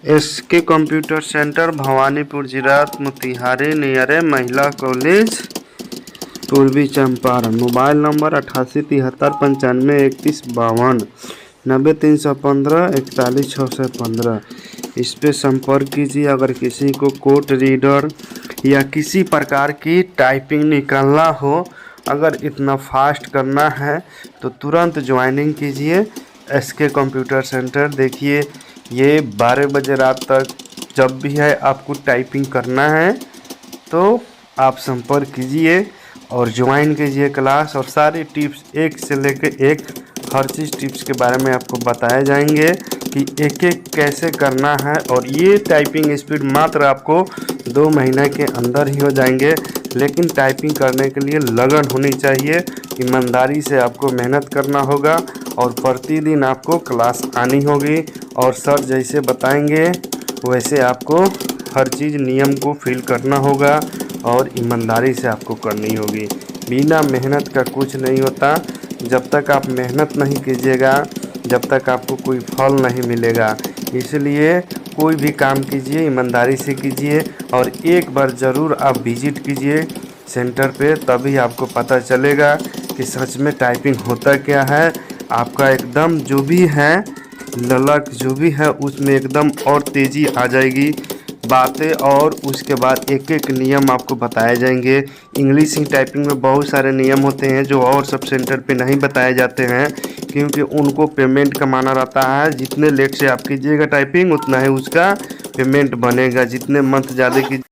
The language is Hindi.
एसके कंप्यूटर सेंटर, भवानीपुर जिला मोतिहारी नियरे महिला कॉलेज, पूर्वी चंपारण। मोबाइल नंबर 8873953152, 9315 इस पे संपर्क कीजिए। अगर किसी को कोड रीडर या किसी प्रकार की टाइपिंग निकालना हो, अगर इतना फास्ट करना है तो तुरंत ज्वाइनिंग कीजिए एसके कंप्यूटर सेंटर। देखिए ये 12 बजे रात तक जब भी है आपको टाइपिंग करना है तो आप संपर्क कीजिए और ज्वाइन कीजिए क्लास। और सारी टिप्स एक से लेकर एक हर चीज़ टिप्स के बारे में आपको बताए जाएंगे कि एक एक कैसे करना है। और ये टाइपिंग स्पीड मात्र आपको 2 महीने के अंदर ही हो जाएंगे। लेकिन टाइपिंग करने के लिए लगन होनी चाहिए, ईमानदारी से आपको मेहनत करना होगा और प्रतिदिन आपको क्लास आनी होगी। और सर जैसे बताएंगे वैसे आपको हर चीज़ नियम को फिल करना होगा और ईमानदारी से आपको करनी होगी। बिना मेहनत का कुछ नहीं होता। जब तक आप मेहनत नहीं कीजिएगा जब तक आपको कोई फल नहीं मिलेगा। इसलिए कोई भी काम कीजिए ईमानदारी से कीजिए और एक बार ज़रूर आप विजिट कीजिए सेंटर पे, तभी आपको पता चलेगा कि सच में टाइपिंग होता क्या है। आपका एकदम जो भी है ललक जो भी है उसमें एकदम और तेज़ी आ जाएगी बातें। और उसके बाद एक एक नियम आपको बताए जाएंगे। इंग्लिश ही टाइपिंग में बहुत सारे नियम होते हैं जो और सब सेंटर पे नहीं बताए जाते हैं, क्योंकि उनको पेमेंट कमाना रहता है। जितने लेट से आप कीजिएगा टाइपिंग उतना ही उसका पेमेंट बनेगा। जितने मंथ ज़्यादा की